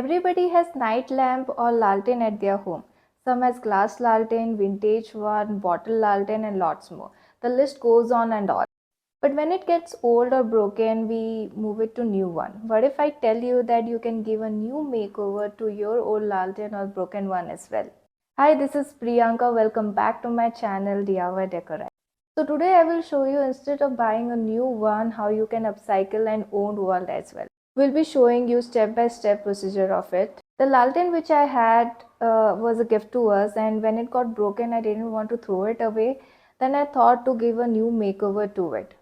Everybody has night lamp or lantern at their home. Some has glass lantern, vintage one, bottle lantern and lots more. The list goes on and on. But when it gets old or broken, we move it to new one. What if I tell you that you can give a new makeover to your old lantern or broken one as well? Hi, this is Priyanka. Welcome back to my channel DIY Decor. So today I will show you, instead of buying a new one, how you can upcycle an old one as well. We'll be showing you step-by-step procedure of it. The lantern which I had was a gift to us, and when it got broken I didn't want to throw it away. Then I thought to give a new makeover to it.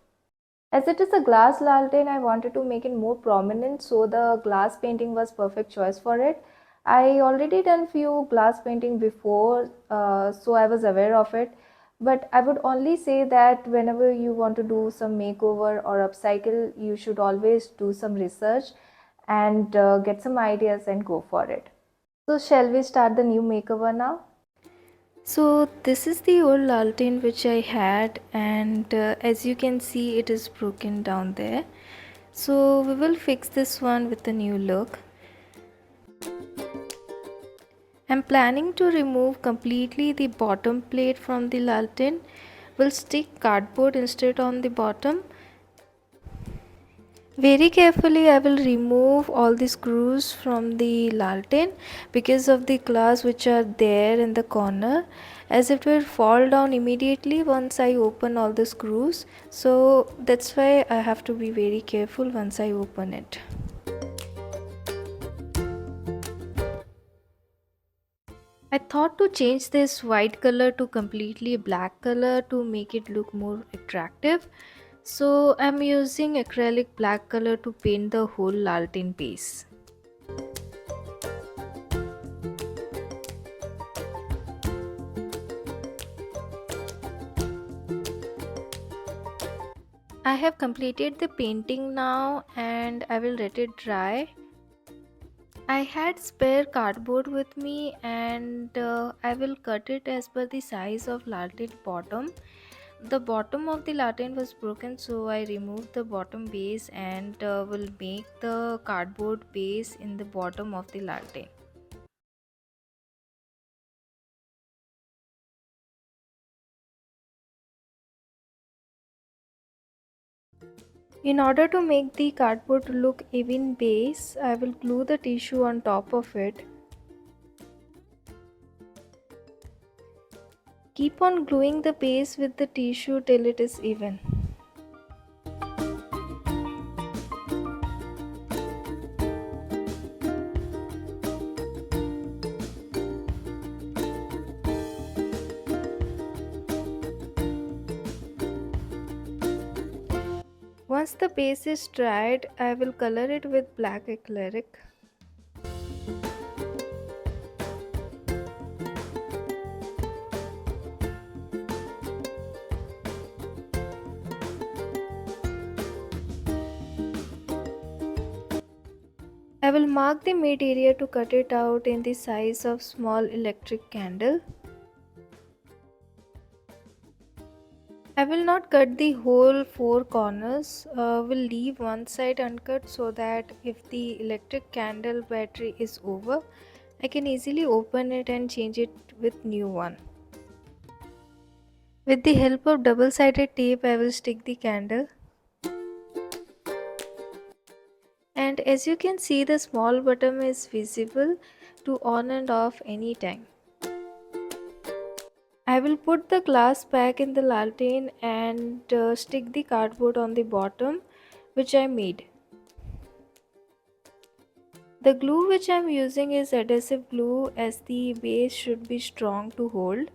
As it is a glass lantern, I wanted to make it more prominent, so the glass painting was perfect choice for it. I already done few glass painting before, so I was aware of it. But I would only say that whenever you want to do some makeover or upcycle, you should always do some research and get some ideas and go for it. So shall we start the new makeover now? So this is the old lantern which I had, and as you can see it is broken down there. So we will fix this one with a new look. I'm planning to remove completely the bottom plate from the lantern. We'll stick cardboard instead on the bottom. Very carefully I will remove all the screws from the lantern because of the glass which are there in the corner, as it will fall down immediately once I open all the screws. So that's why I have to be very careful once I open it. I thought to change this white color to completely black color to make it look more attractive. So I'm using acrylic black color to paint the whole lantern base. I have completed the painting now and I will let it dry. I had spare cardboard with me, and I will cut it as per the size of lantern bottom. The bottom of the lantern was broken, so I removed the bottom base and will make the cardboard base in the bottom of the lantern. In order to make the cardboard look even base, I will glue the tissue on top of it. Keep on gluing the base with the tissue till it is even. Once the base is dried, I will color it with black acrylic. I will mark the mid area to cut it out in the size of small electric candle. I will not cut the whole four corners, will leave one side uncut so that if the electric candle battery is over, I can easily open it and change it with new one. With the help of double-sided tape, I will stick the candle. And as you can see, the small button is visible to on and off anytime. I will put the glass back in the lantern and stick the cardboard on the bottom, which I made. The glue which I am using is adhesive glue, as the base should be strong to hold.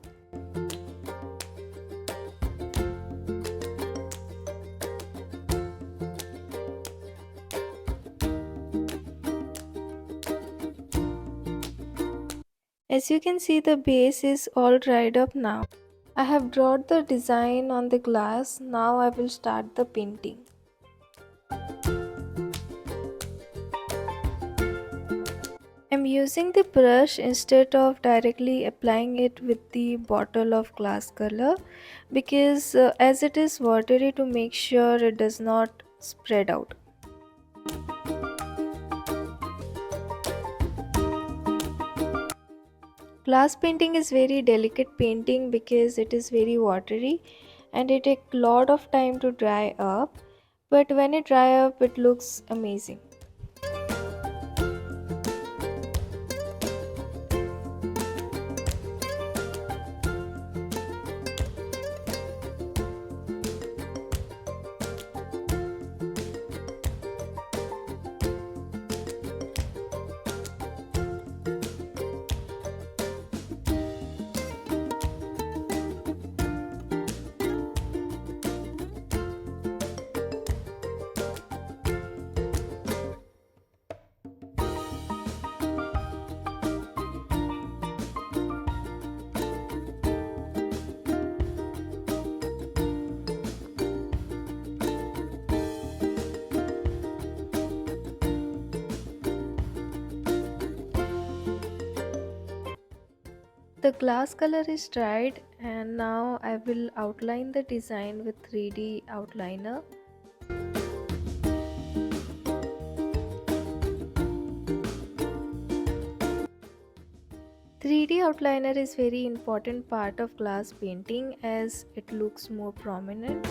As you can see, the base is all dried up now. I have drawn the design on the glass. Now I will start the painting. I am using the brush instead of directly applying it with the bottle of glass color, because as it is watery, to make sure it does not spread out. Glass painting is very delicate painting because it is very watery and it takes a lot of time to dry up, but when it dry up it looks amazing. The glass color is dried and now I will outline the design with 3D outliner. 3D outliner is very important part of glass painting as it looks more prominent.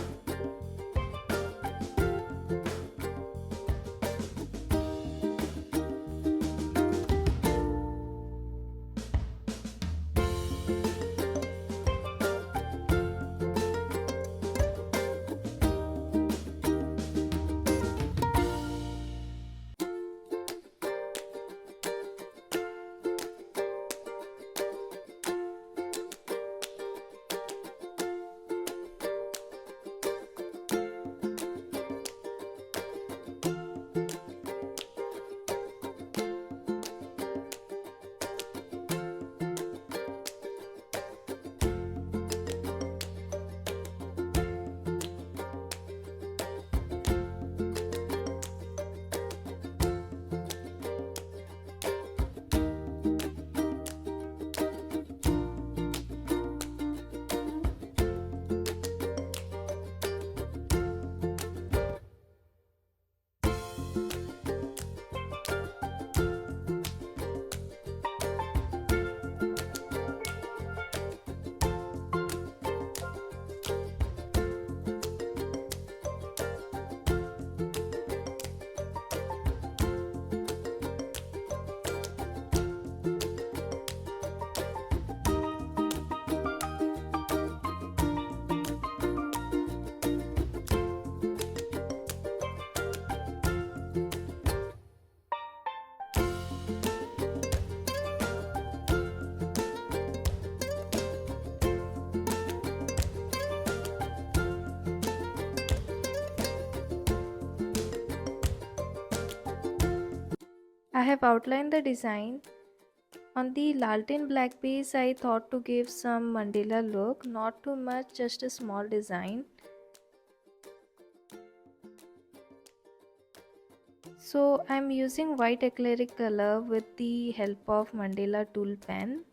I have outlined the design. On the Lantern black base, I thought to give some mandala look, not too much, just a small design. So I'm using white acrylic color with the help of mandala tool pen.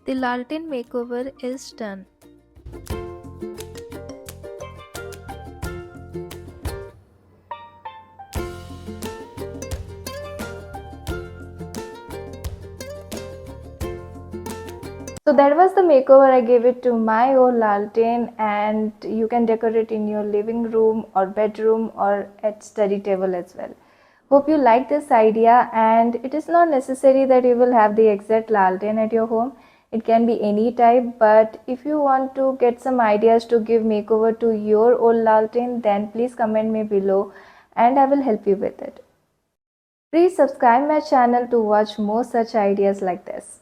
The Lantern Makeover is done. So that was the makeover I gave it to my old lantern, and you can decorate in your living room or bedroom or at study table as well. Hope you like this idea, and it is not necessary that you will have the exact lantern at your home. It can be any type, but if you want to get some ideas to give makeover to your old lantern, then please comment me below and I will help you with it. Please subscribe my channel to watch more such ideas like this.